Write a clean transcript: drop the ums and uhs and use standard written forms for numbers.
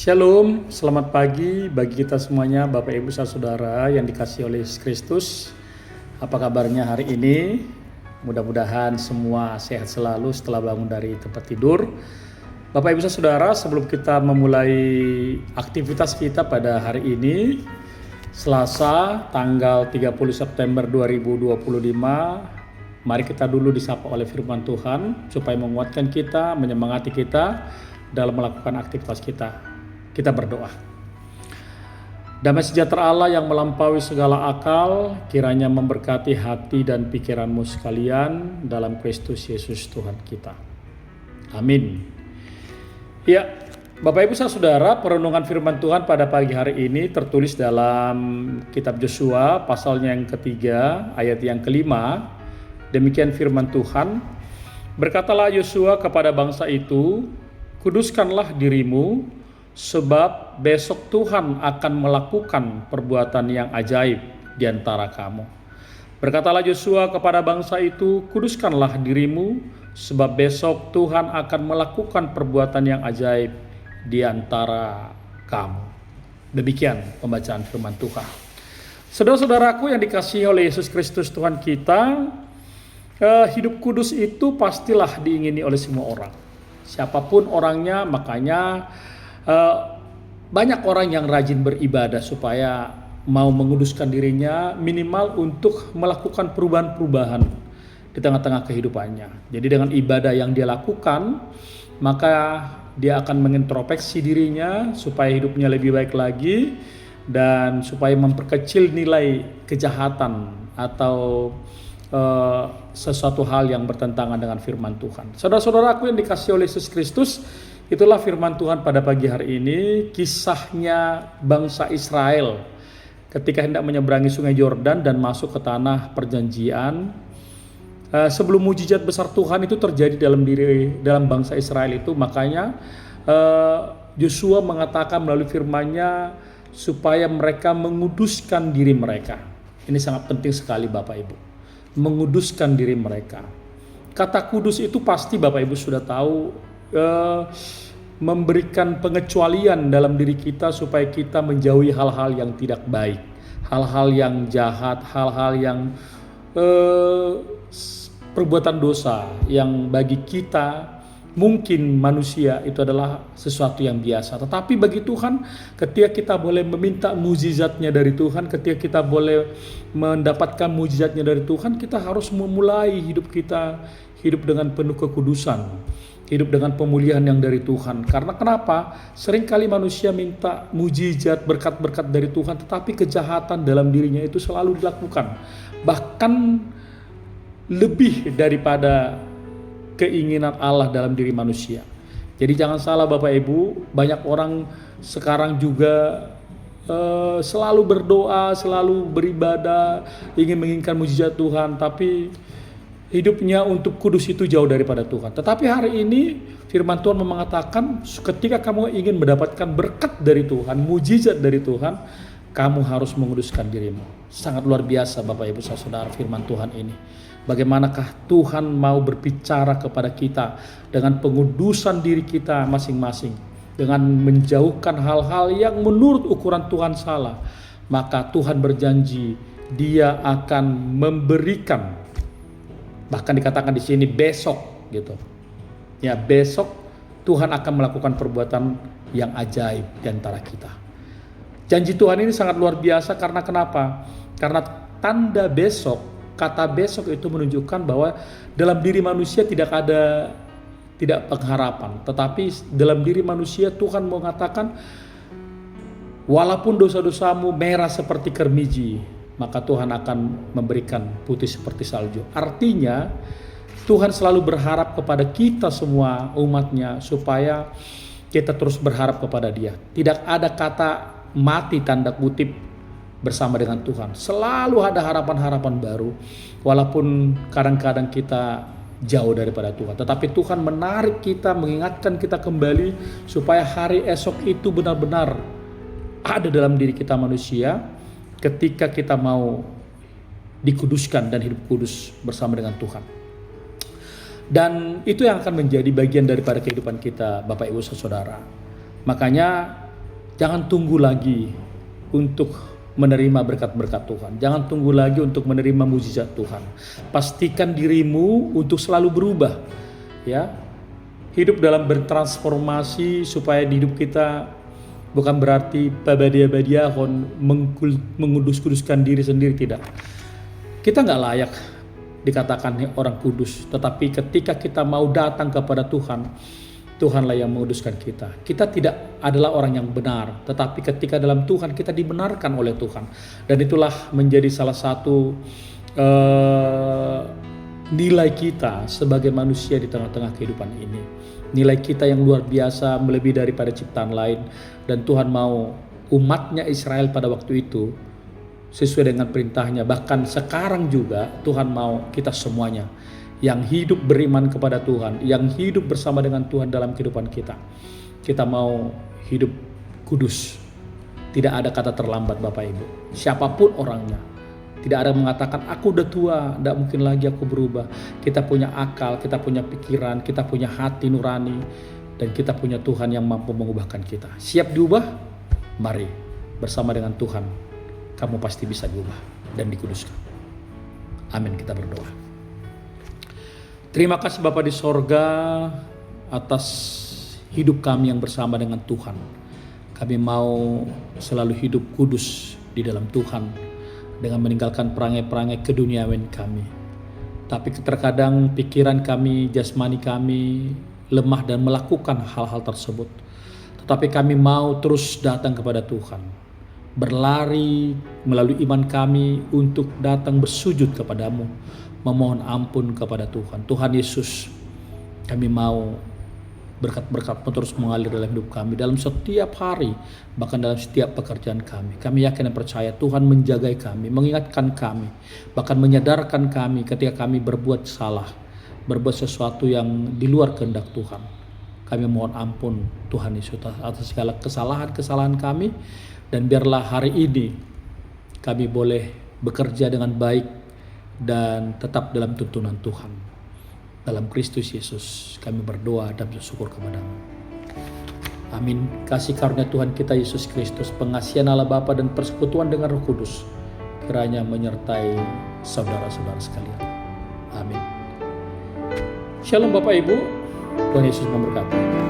Shalom, selamat pagi bagi kita semuanya, Bapak Ibu Saudara yang dikasihi oleh Yesus Kristus. Apa kabarnya hari ini? Mudah-mudahan semua sehat selalu setelah bangun dari tempat tidur. Bapak Ibu Saudara, sebelum kita memulai aktivitas kita pada hari ini, Selasa tanggal 30 September 2025, mari kita dulu disapa oleh firman Tuhan supaya menguatkan kita, menyemangati kita dalam melakukan aktivitas kita. Kita berdoa. Damai sejahtera Allah yang melampaui segala akal, kiranya memberkati hati dan pikiranmu sekalian dalam Kristus Yesus Tuhan kita. Amin. Ya, Bapak Ibu Saudara, perenungan firman Tuhan pada pagi hari ini tertulis dalam kitab Yosua, pasalnya yang ketiga, ayat yang kelima. Demikian firman Tuhan, berkatalah Yosua kepada bangsa itu, kuduskanlah dirimu, sebab besok Tuhan akan melakukan perbuatan yang ajaib di antara kamu. Berkatalah Yosua kepada bangsa itu, kuduskanlah dirimu, sebab besok Tuhan akan melakukan perbuatan yang ajaib di antara kamu. Demikian pembacaan firman Tuhan. Saudara-saudaraku yang dikasihi oleh Yesus Kristus Tuhan kita, hidup kudus itu pastilah diingini oleh semua orang. Siapapun orangnya, makanya banyak orang yang rajin beribadah supaya mau menguduskan dirinya minimal untuk melakukan perubahan-perubahan di tengah-tengah kehidupannya. Jadi dengan ibadah yang dia lakukan, maka dia akan mengintrospeksi dirinya supaya hidupnya lebih baik lagi dan supaya memperkecil nilai kejahatan atau sesuatu hal yang bertentangan dengan firman Tuhan. Saudara-saudaraku yang dikasihi oleh Yesus Kristus, itulah firman Tuhan pada pagi hari ini, kisahnya bangsa Israel ketika hendak menyeberangi sungai Yordan dan masuk ke tanah perjanjian. Sebelum mujizat besar Tuhan itu terjadi dalam bangsa Israel itu, makanya Yosua mengatakan melalui firman-Nya supaya mereka menguduskan diri mereka. Ini sangat penting sekali Bapak Ibu, menguduskan diri mereka. Kata kudus itu pasti Bapak Ibu sudah tahu, memberikan pengecualian dalam diri kita supaya kita menjauhi hal-hal yang tidak baik, hal-hal yang jahat, hal-hal yang perbuatan dosa yang bagi kita mungkin manusia itu adalah sesuatu yang biasa. Tetapi bagi Tuhan, ketika kita boleh meminta mukjizatnya dari Tuhan, ketika kita boleh mendapatkan mukjizatnya dari Tuhan, kita harus memulai hidup kita hidup dengan penuh kekudusan, hidup dengan pemulihan yang dari Tuhan. Karena kenapa? Seringkali manusia minta mujizat, berkat-berkat dari Tuhan, tetapi kejahatan dalam dirinya itu selalu dilakukan. Bahkan lebih daripada keinginan Allah dalam diri manusia. Jadi jangan salah Bapak Ibu, banyak orang sekarang juga selalu berdoa, selalu beribadah, ingin menginginkan mujizat Tuhan, tapi hidupnya untuk kudus itu jauh daripada Tuhan. Tetapi hari ini firman Tuhan mengatakan, ketika kamu ingin mendapatkan berkat dari Tuhan, mujizat dari Tuhan, kamu harus menguduskan dirimu. Sangat luar biasa Bapak Ibu Saudara firman Tuhan ini. Bagaimanakah Tuhan mau berbicara kepada kita dengan pengudusan diri kita masing-masing, dengan menjauhkan hal-hal yang menurut ukuran Tuhan salah. Maka Tuhan berjanji Dia akan memberikan, bahkan dikatakan di sini besok gitu. Ya, besok Tuhan akan melakukan perbuatan yang ajaib di antara kita. Janji Tuhan ini sangat luar biasa karena kenapa? Karena tanda besok, kata besok itu menunjukkan bahwa dalam diri manusia tidak pengharapan, tetapi dalam diri manusia Tuhan mengatakan walaupun dosa-dosamu merah seperti kermiji, maka Tuhan akan memberikan putih seperti salju. Artinya Tuhan selalu berharap kepada kita semua umatnya supaya kita terus berharap kepada Dia. Tidak ada kata mati tanda kutip bersama dengan Tuhan. Selalu ada harapan-harapan baru walaupun kadang-kadang kita jauh daripada Tuhan. Tetapi Tuhan menarik kita, mengingatkan kita kembali supaya hari esok itu benar-benar ada dalam diri kita manusia ketika kita mau dikuduskan dan hidup kudus bersama dengan Tuhan. Dan itu yang akan menjadi bagian daripada kehidupan kita Bapak Ibu Saudara. Makanya Jangan tunggu lagi untuk menerima berkat-berkat Tuhan. Jangan tunggu lagi untuk menerima mukjizat Tuhan. Pastikan dirimu untuk selalu berubah, ya. Hidup dalam bertransformasi supaya di hidup kita bukan berarti babadiah-badiahon mengudus-kuduskan diri sendiri, tidak. Kita nggak layak dikatakan orang kudus, tetapi ketika kita mau datang kepada Tuhan, Tuhanlah yang menguduskan kita. Kita tidak adalah orang yang benar, tetapi ketika dalam Tuhan kita dibenarkan oleh Tuhan. Dan itulah menjadi salah satu nilai kita sebagai manusia di tengah-tengah kehidupan ini. Nilai kita yang luar biasa melebihi daripada ciptaan lain. Dan Tuhan mau umatnya Israel pada waktu itu sesuai dengan perintahnya. Bahkan sekarang juga Tuhan mau kita semuanya yang hidup beriman kepada Tuhan, yang hidup bersama dengan Tuhan dalam kehidupan kita. Kita mau hidup kudus. Tidak ada kata terlambat Bapak Ibu. Siapapun orangnya. Tidak ada yang mengatakan aku udah tua, tidak mungkin lagi aku berubah. Kita punya akal, kita punya pikiran, kita punya hati nurani. Dan kita punya Tuhan yang mampu mengubahkan kita. Siap diubah? Mari bersama dengan Tuhan. Kamu pasti bisa diubah dan dikuduskan. Amin, kita berdoa. Terima kasih Bapa di sorga atas hidup kami yang bersama dengan Tuhan. Kami mau selalu hidup kudus di dalam Tuhan dengan meninggalkan perangai-perangai keduniawian kami. Tapi terkadang pikiran kami, jasmani kami lemah dan melakukan hal-hal tersebut. Tetapi kami mau terus datang kepada Tuhan. Berlari melalui iman kami untuk datang bersujud kepadamu. Memohon ampun kepada Tuhan. Tuhan Yesus, kami mau berkat-berkat-Mu terus mengalir dalam hidup kami, dalam setiap hari, bahkan dalam setiap pekerjaan kami. Kami yakin dan percaya Tuhan menjaga kami, mengingatkan kami, bahkan menyadarkan kami ketika kami berbuat salah, berbuat sesuatu yang di luar kehendak Tuhan. Kami mohon ampun Tuhan Yesus atas segala kesalahan-kesalahan kami, dan biarlah hari ini kami boleh bekerja dengan baik dan tetap dalam tuntunan Tuhan. Dalam Kristus Yesus kami berdoa dan bersyukur kepada-Mu. Amin. Kasih karunia Tuhan kita Yesus Kristus, pengasihan Allah Bapa dan persekutuan dengan Roh Kudus kiranya menyertai saudara-saudara sekalian. Amin. Shalom Bapak Ibu, Tuhan Yesus memberkati.